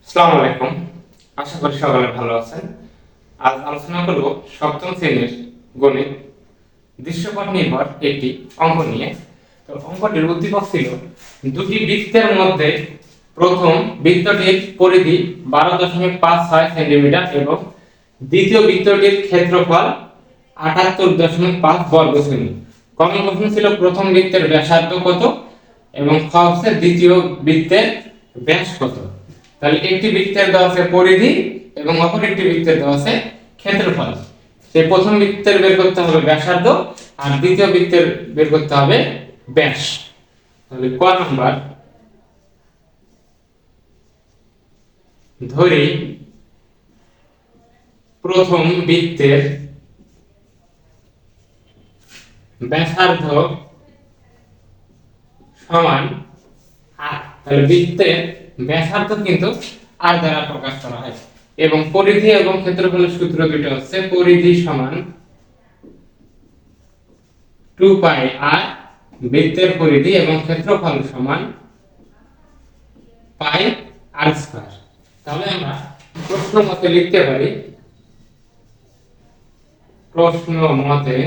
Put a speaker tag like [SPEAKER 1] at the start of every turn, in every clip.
[SPEAKER 1] আসসালামু আলাইকুম। আশা করি সকলে ভালো আছেন। আজ আলোচনা করব সপ্তম শ্রেণীর গণিত দৃশ্যপট নির্ভর একটি অঙ্ক নিয়ে। তো অঙ্কটির উদ্দীপক ছিল দুটি বৃত্তের মধ্যে প্রথম বৃত্তটির পরিধি 12.56 সেন্টিমিটার এবং দ্বিতীয় বৃত্তটির ক্ষেত্রফল 78.5 বর্গ সেমি। ক নম্বর প্রশ্ন ছিল প্রথম বৃত্তের ব্যাসার্ধ কত এবং খ হচ্ছে দ্বিতীয় বৃত্তের ব্যাস কত। তাহলে একটি বৃত্তের দেওয়া আছে পরিধি এবং অপর একটি বৃত্তের দেওয়া আছে ক্ষেত্রফল। সেই প্রথম বৃত্তের বের করতে হবে ব্যাসার্ধ আর দ্বিতীয় বৃত্তের বের করতে হবে ব্যাস। তাহলে ক নাম্বার, ধরি প্রথম বৃত্তের ব্যাসার্ধ সমান আর। তাহলে বৃত্তের ব্যাসার্ধ কিন্তু আর দ্বারা প্রকাশ করা হয় এবং পরিধি এবং ক্ষেত্রফলের সূত্র দুটো হচ্ছে পরিধি সমান 2 পাই আর, বৃত্তের পরিধি এবং ক্ষেত্রফল সমান পাই আর স্কয়ার। তাহলে আমরা প্রশ্ন মতে লিখতে পারি, প্রশ্ন মতে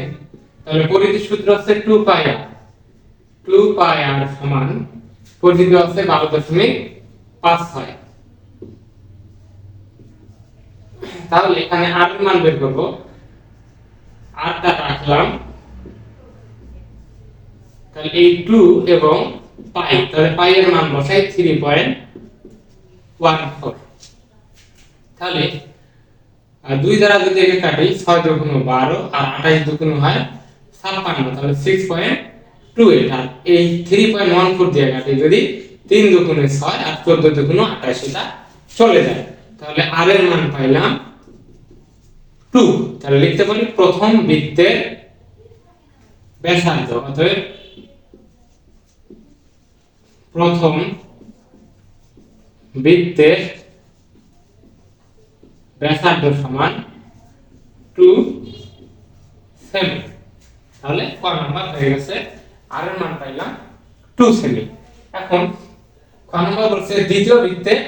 [SPEAKER 1] তাহলে পরিধির সূত্র হচ্ছে 2 পাই আর। 2 পাই আর সমান পরিধি হচ্ছে 12.56। তাহলে এখানে আর এর মান বের করব। আরটা রাখলাম, তাহলে এই 2 এবং পাই, তাহলে পাই এর মান বসাই 3.14। তাহলে 2 দ্বারা যদি একে কাটি 6 দুগুণ 12 আর 28 দুগুণ হয় 56, তাহলে 6.28। আর এই 3.14 দিয়ে কাটি যদি 3 দুগুণে 6 আর 14 দুগুণে 28, এটা চলে যায়। তাহলে আর এর মান পাইলাম 2। তাহলে লিখতে পারি প্রথম বৃত্তের ব্যাসার্ধ, অতএব প্রথম বৃত্তের ব্যাসার্ধ সমান 2 সেমি। তাহলে ক নাম্বার হয়ে গেছে, আর এর মান পাইলাম 2 সেমি। এখন ক নাম্বার বলছে দ্বিতীয় বৃত্তের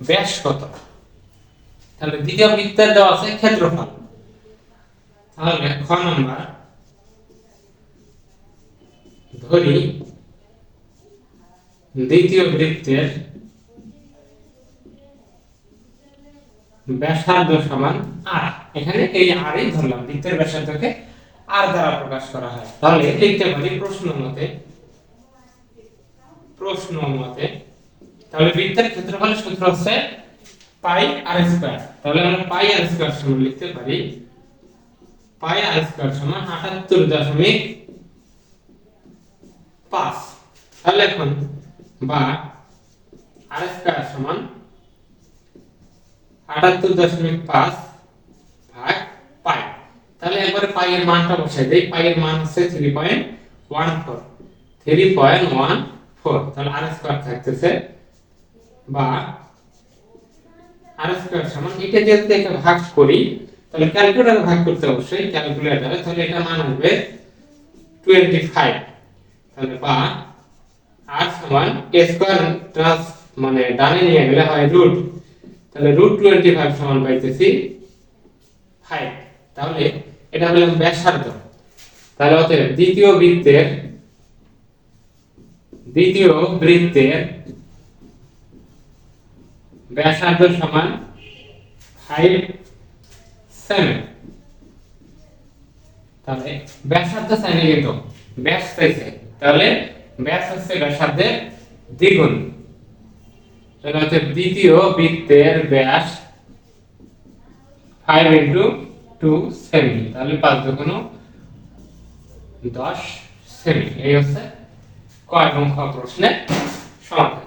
[SPEAKER 1] ব্যাস কত। তাহলে দ্বিতীয় বৃত্তের দেওয়া আছে ক্ষেত্রফল। তাহলে খ নাম্বার, ধরি দ্বিতীয় বৃত্তের ব্যাসার্ধ সমান আর। এখানে এই আর এই ধরলাম, বৃত্তের ব্যাসার্ধকে আর দ্বারা প্রকাশ করা হয়। তাহলে লিখতে পারি প্রশ্ন মতে তাহলে বৃত্তের ক্ষেত্রফলের সূত্র হচ্ছে পাই আর স্কয়ার। তাহলে আমরা পাই আর স্কয়ার সমান লিখতে পারি পাই আর স্কয়ার সমান 78.5। তাহলে এখন বা আর স্কয়ার সমান 78.5 ভাগ পাই। তাহলে একবারে পাই এর মানটা বসাই দেই। পাই এর মান হচ্ছে 3.14। তাহলে আর স্কয়ার থাকতেছে বা আর স্কয়ার সমান, এটা যদি একটা ভাগ করি তাহলে ক্যালকুলেটরে ভাগ করতে অবশ্যই ক্যালকুলেটরে, তাহলে এটা মান হবে 25। তাহলে বা আর সমান a স্কয়ার ট্রান্স মানে ডানে নিয়ে গেলে হয় রুট, তাহলে √25 সমান পাইতেছি 5। তাহলে এটা হলো ব্যাসার্ধ। তাহলে অতএব দ্বিতীয় বৃত্তের ব্যাসার্ধ সমান 5 সেমি। তাহলে ব্যাসার্ধ চাইলে কিন্তু ব্যাস চাইছে, তাহলে ব্যাস হচ্ছে ব্যাসার্ধের দ্বিগুণ। তাহলে হচ্ছে দ্বিতীয় বৃত্তের ব্যাস 5 × 2 সেমি। তাহলে 5 দুগুণ 10 সেমি। এই হচ্ছে ক এবং খ প্রশ্নের সমাধান।